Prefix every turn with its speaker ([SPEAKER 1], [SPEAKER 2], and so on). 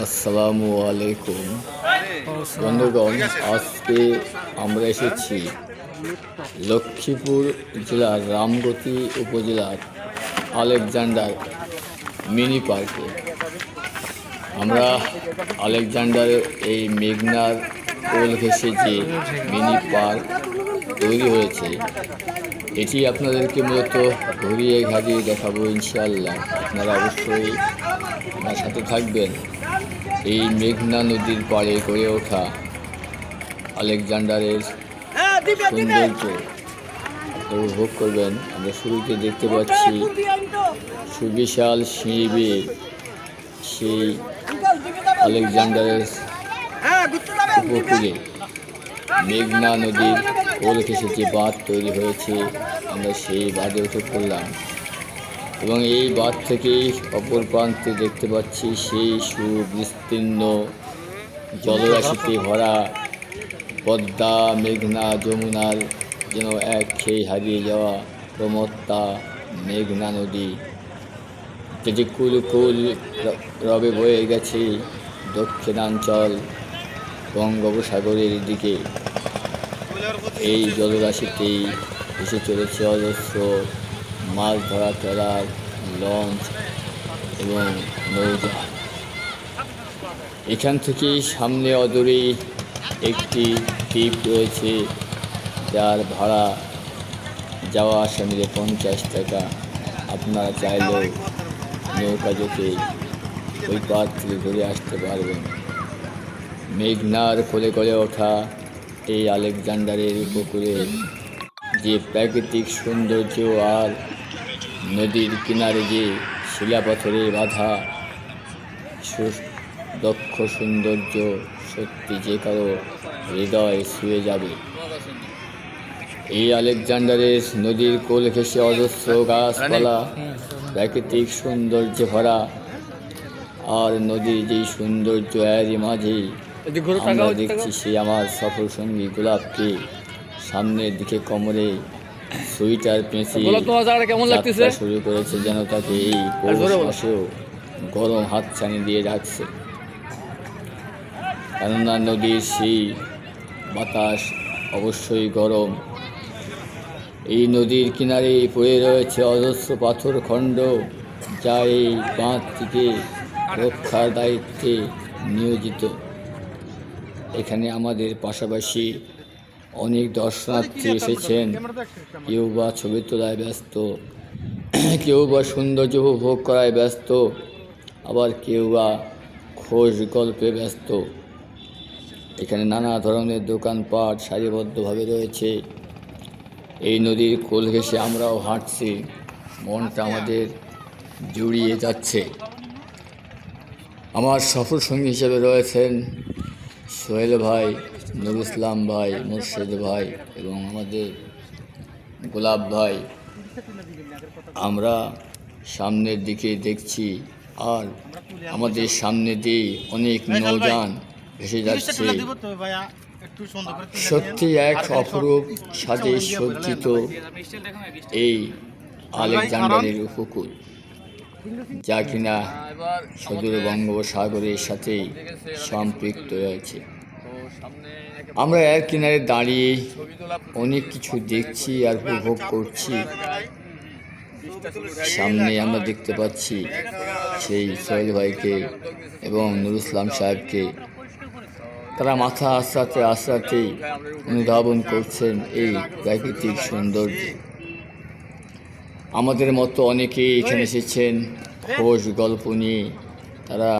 [SPEAKER 1] আসসালামু আলাইকুম বন্ধুগণ, আজকে আমরা এসেছি লক্ষ্মীপুর জেলার রামগতি উপজেলার আলেকজান্ডার মিনি পার্কে। আমরা আলেকজান্ডারের এই মেঘনার কোল ঘেঁষে যে মিনি পার্ক তৈরি হয়েছে, এটি আপনাদেরকে মূলত ঘুরিয়ে ঘাড়িয়ে দেখাবো ইনশাআল্লাহ। আপনারা অবশ্যই আমার সাথে থাকবেন। এই মেঘনা নদীর পাড়ে গড়ে ওঠা আলেকজান্ডারের সৌন্দর্য উপভোগ করবেন। আমরা শুরুতে দেখতে পাচ্ছি সুবিশাল সিঁড়ি বেয়ে সেই আলেকজান্ডারের উপকূলে মেঘনা নদীর কোল ঘেঁষে যে বাঁধ তৈরি হয়েছে, আমরা সেই বাঁধে উঠে পড়লাম এবং এই বাঁধ থেকেই অপর প্রান্তে দেখতে পাচ্ছি সেই সুবিস্তীর্ণ জলরাশিতে ভরা পদ্মা, মেঘনা, যমুনার যেন এক খেয়ে হারিয়ে যাওয়া প্রমত্তা মেঘনা নদী, যেটি কুল কুল রবে বয়ে গেছে দক্ষিণাঞ্চল বঙ্গোপসাগরের দিকে। এই জলরাশিতেই এসে চলেছে অজস্র মাছ ধরা ট্রলার, লঞ্চ এবং নৌযান। এখান থেকেই সামনে অদূরেই একটি দ্বীপ রয়েছে, যার ভাড়া যাওয়া আসা মিলে 50 টাকা। আপনারা চাইলেও নৌকা যোগে ওই পার থেকে ঘুরে আসতে পারবেন। মেঘনার কোলে গড়ে ওঠা এই আলেকজান্ডারের উপকূলে যে প্রাকৃতিক সৌন্দর্য আর নদীর কিনারে যে শিলাপাথরে বাঁধা দক্ষ সৌন্দর্য সত্যি যে কারো হৃদয় ছুঁয়ে যাবে। এই আলেকজান্ডারের নদীর কোল ঘেঁষে অজস্র গাছপালা, প্রাকৃতিক সৌন্দর্যে ভরা, আর নদীর যেই সৌন্দর্য এরই মাঝেই আমরা দেখছি সে আমার সফর সঙ্গী গোলাপকে সামনের দিকে কোমরে সোয়েটার পেঁচিয়ে যাত্রা শুরু করেছে, যেন তাকে এই পৌষ মাসেও গরম হাতছানি দিয়ে রাখছে। কেননা নদীর সেই বাতাস অবশ্যই গরম। এই নদীর কিনারে পড়ে রয়েছে অজস্র পাথর খণ্ড, যা এই বাঁধটিকে রক্ষার দায়িত্বে নিয়োজিত। এখানে আমাদের পাশাপাশি অনেক দর্শনার্থী এসেছেন, কেউ বা ছবি তোলায় ব্যস্ত, কেউ বা সৌন্দর্য উপভোগ করায় ব্যস্ত, আবার কেউ বা খোঁজ গল্পে ব্যস্ত। এখানে নানা ধরনের দোকানপাট সারিবদ্ধভাবে রয়েছে। এই নদীর কোল ঘেঁষে আমরাও হাঁটছি, মনটা আমাদের জুড়িয়ে যাচ্ছে। আমার সফর সঙ্গী হিসেবে রয়েছেন সোহেল ভাই, নুর ইসলাম ভাই, মুর্শেদ ভাই এবং আমাদের গোলাপ ভাই। আমরা সামনের দিকে দেখছি, আর আমাদের সামনে দিয়ে অনেক নৌযান ভেসে যাচ্ছে। সত্যি এক অপরূপ সাজে সজ্জিত এই আলেকজান্ডারের উপকূল, যা কিনা সুদূর বঙ্গোপসাগরের সাথেই সম্পৃক্ত রয়েছে। আমরা এর কিনারে দাঁড়িয়ে অনেক কিছু দেখছি আর উপভোগ করছি। সামনে আমরা দেখতে পাচ্ছি সেই সোহেল ভাইকে এবং নুর ইসলাম সাহেবকে। তারা মাথা আশ্রাতে আশ্রাতেই অনুধাবন করছেন এই প্রাকৃতিক সৌন্দর্য। আমাদের মতো অনেকেই এখানে এসেছেন খোঁজ গল্প নিয়ে। তারা